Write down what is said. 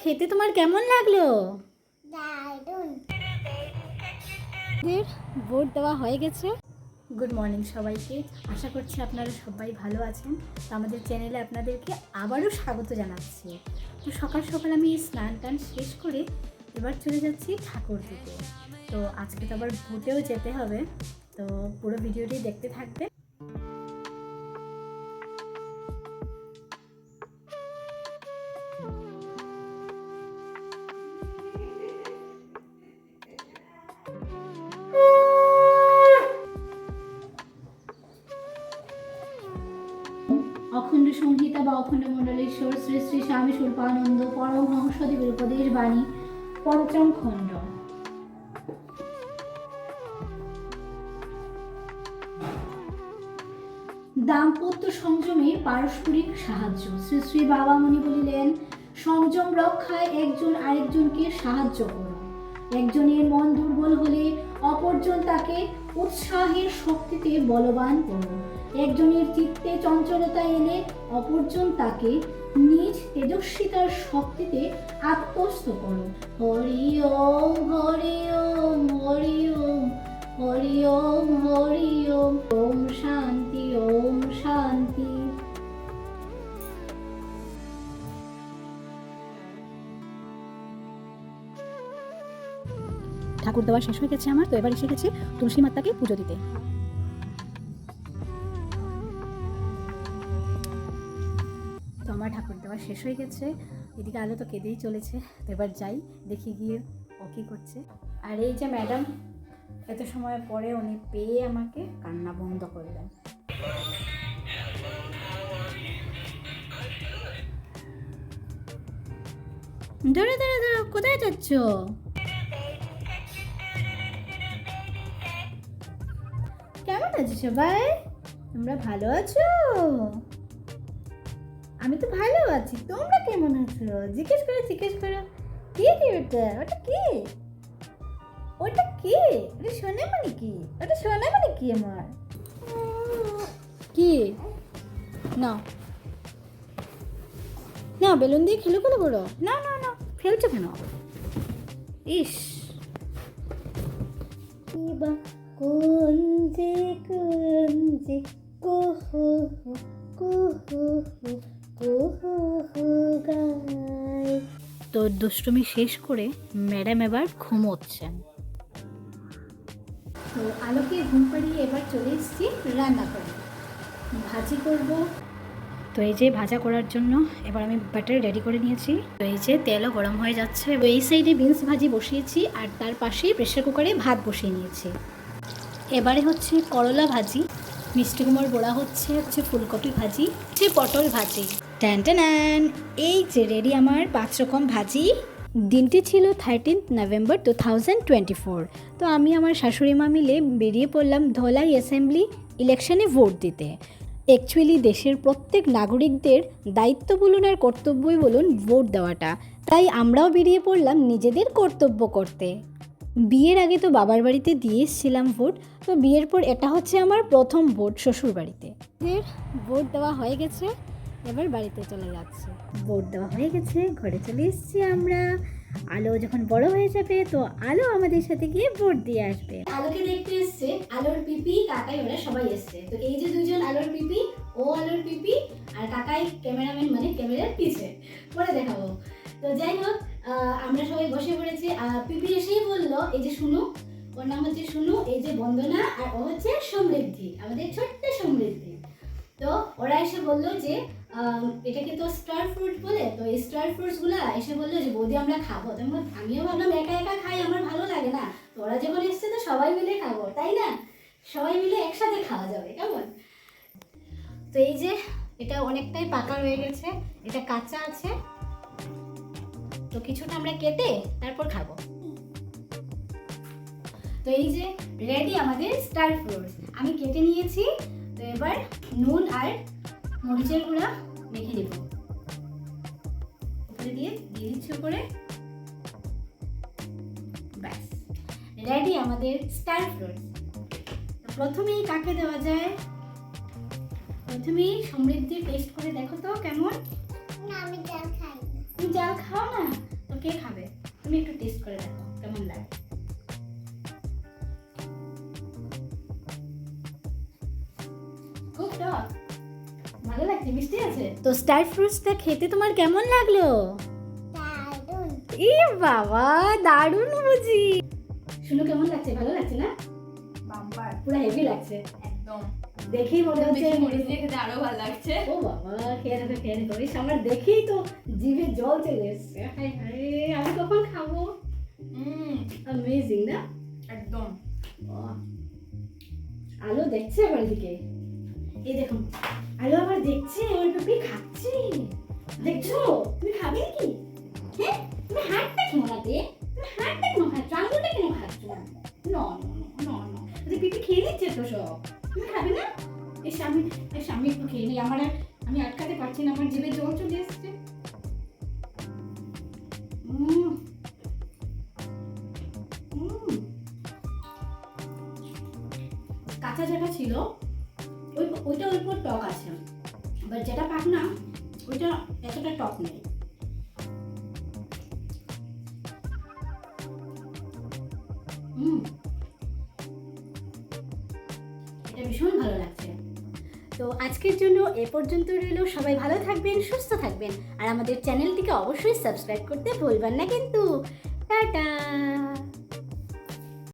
খেতে তোমার কেমন লাগলো? ভোট দেওয়া হয়ে গেছে। গুড মর্নিং সবাইকে, আশা করছি আপনারা সবাই ভালো আছেন। তো আমাদের চ্যানেলে আপনাদেরকে আবারও স্বাগত জানাচ্ছি। তো সকাল সকাল আমি স্নান টান শেষ করে এবার চলে যাচ্ছি ঠাকুর দিতে। তো আজকে তো আবার ভোটেও যেতে হবে, তো পুরো ভিডিওটি দেখতে থাকবে। অখণ্ড সংহিতা বা অখণ্ড মণ্ডলেশ্বর শ্রী শ্রী স্বামী স্বরূপানন্দ পরমহংসদেবের উপদেশ বাণী পঞ্চম খণ্ড। দাম্পত্য সংযমে পারস্পরিক সাহায্য। শ্রী শ্রী বাবামণি বলিলেন, সংযম রক্ষায় একজন আরেকজনকে সাহায্য করো। একজনের মন দুর্বল হলে অপরজন তাকে উৎসাহের শক্তিতে বলবান করো। একজনের চিত্তে চঞ্চলতা এলে অপরজন তাকে নিজ তেজস্বিতার শক্তিতে আত্মস্থ করো। হরি ওম হরি ওম হরি ওম হরি ওম হরি ওম। ওম শান্তি ওম শান্তি। ঠাকুর দেওয়া শেষ হয়ে গেছে আমার, তো এবার এসে গেছে তুলসী মাতাকে পুজো দিতে। তো আমার ঠাকুর দেওয়া শেষ হয়ে গেছে, এদিকে আলো তো কেঁদেই চলেছে। তো এবার যাই, দেখি গিয়ে ও কী করছে। আর এই যে ম্যাডাম, এত সময় পরে উনি পেয়ে আমাকে কান্না বন্ধ করলেন। ধরো ধরো ধরো, কোথায় যাচ্ছ? কেমন আছো সবাই? তোমরা ভালো আছো? আমি তো ভালো আছি, তোমরা কেমন আছো? জিজ্ঞেস করো জিজ্ঞেস করো। কি কি ওটা? ওটা কি? ওটা কি? ওটা সোনামণি কি? ওটা সোনামণি কি আমার? কি? না না, বেলুন দিয়ে খেলো খেলো করো। না না না, ফেলছো কেন? ইস, কুঞ্জে কুঞ্জে কুহু কুহু কুহু গায়। তো দুষ্টুমি শেষ করে ম্যাডাম এবার ঘুমোচ্ছেন। তো আলোকে ঘুম পাড়িয়ে এবার চলে এসেছি রান্না করে, ভাজি করব। তো এই যে ভাজা করার জন্য এবার আমি ব্যাটার রেডি করে নিয়েছি। তো এই যে তেলও গরম হয়ে যাচ্ছে। তো এই সাইডে বিনস ভাজি বসিয়েছি আর তার পাশেই প্রেসার কুকারে ভাত বসিয়ে নিয়েছি। এবারে হচ্ছে করলা ভাজি, মিষ্টি কুমড়োর বড়া হচ্ছে ফুলকপি ভাজি, হচ্ছে পটল ভাজি। ট্যান ট্যান, এই যে রেডি আমার 5 রকম ভাজি। দিনটি ছিল 13 নভেম্বর 2024। তো আমি আমার শাশুড়ি মা মিলে বেরিয়ে পড়লাম ধলাই অ্যাসেম্বলি ইলেকশনে ভোট দিতে। অ্যাকচুয়ালি দেশের প্রত্যেক নাগরিকদের দায়িত্ব বলুন আর কর্তব্যই বলুন ভোট দেওয়াটা, তাই আমরাও বেরিয়ে পড়লাম নিজেদের কর্তব্য করতে। বিয়ের আগে তো বাবার বাড়িতে দিয়ে এসেছিলাম ভোট, তো বিয়ের পর এটা হচ্ছে আমার প্রথম ভোট শ্বশুর বাড়িতে। ভোট দেওয়া হয়ে গেছে, এবার বাড়িতে চলে যাচ্ছে। ভোট দেওয়া হয়ে গেছে, ঘরে চলে এসেছি আমরা। আলো যখন বড় হয়ে যাবে তো আলো আমাদের সাথে গিয়ে ভোট দিয়ে আসবে। আলোকে দেখতে এসছে আলোর পিপি, কাকাই, ওরা সবাই এসছে। তো এই যে দুজন আলোর পিপি, ও আলোর পিপি, আর কাকাই ক্যামেরাম্যান, মানে ক্যামেরার পিছে, পরে দেখাবো। তো যাই হোক, আমরা সবাই বসে পড়েছি। পিপি এসেই বললো, এই যে শুনু, ওর নাম হচ্ছে শুনু, এই যে বন্দনা, আর ও হচ্ছে সমৃদ্ধি, আমাদের ছোট্ট সমৃদ্ধি। তো ওরা এসে বললো যে এটাকে তো স্টার ফ্রুট বলে, তো এই স্টার ফ্রুটস গুলা এসে বললো যে বৌদি আমরা খাবো। তো আমিও ভাবলাম একা একা খাই, আমার ভালো লাগে না, তো ওরা যখন এসছে তো সবাই মিলে খাবো, তাই না? সবাই মিলে একসাথে খাওয়া যাবে, কেমন? তো এই যে এটা অনেকটাই পাকা রয়ে গেছে, এটা কাঁচা আছে, তো কিছুটা আমরা কেটে তারপর খাবো। তো এই যে রেডি আমাদের স্টার ফ্রুটস, আমি কেটে নিয়েছি। তো এবার নুন আর মরিচের গুঁড়া মেখে দেব, উপরে দিয়ে দিচ্ছি উপরে, ব্যাস রেডি আমাদের স্টার ফ্রুটস। প্রথমেই কাকে দেওয়া যায়? প্রথমেই সমৃদ্ধি টেস্ট করে দেখো তো কেমন। না, আমি জাল খাই না। তুমি জাল খাও না? কে খাবে? তুমি একটু টেস্ট করে দেখো কেমন লাগে। খুব টক, ভালো লাগছে, মিষ্টি আছে। তো স্টার ফ্রুটসটা খেতে তোমার কেমন লাগলো? এ বাবা, দারুণ বুঝি। শুনো কেমন লাগছে? ভালো লাগছে না? বাম্পার, পুরো হেভি লাগছে একদম। দেখেই মনে হচ্ছে মরিচ দিয়ে খেতে আরো ভালো লাগছে। ও বাবা, খেয়ে দেখো খেয়ে দেখো, এই আমার দেখেই তো জিভে জল চলে এসছে। হায় হায়, আমি কখন খাবো? অ্যামেজিং না? একদম। বাহ। আলো দেখছে আমার দিকে, এই দেখুন আলো আবার দেখছে, ওর পেপি খাচ্ছে। দেখছো? তুমি খাবে কি? হ্যাঁ, তুমি হাতটা কেন খাতে? তুমি হাতটা কেন খাচ্ছ? আঙুলটা কেন খাচ্ছ? নো নো নো নো, পেপি খেয়ে নিচ্ছে তো সব। তুমি খাবে না? এই স্বামী একটু খেয়ে নিই, আমি আটকাতে পারছি না, আমার জিভে জল চলে এসছে। কাঁচা যেটা ছিল ওইটা ওর উপর টক আছে, বাট যেটা পাক না ওইটা এতটা টক নেই। এটা ভীষণ ভালো লাগছে। তো আজকের জন্য এ পর্যন্ত রইল। সবাই ভালো থাকবেন, সুস্থ থাকবেন, আর আমাদের চ্যানেলটিকে অবশ্যই সাবস্ক্রাইব করতে ভুলবেন না কিন্তু। টাটা।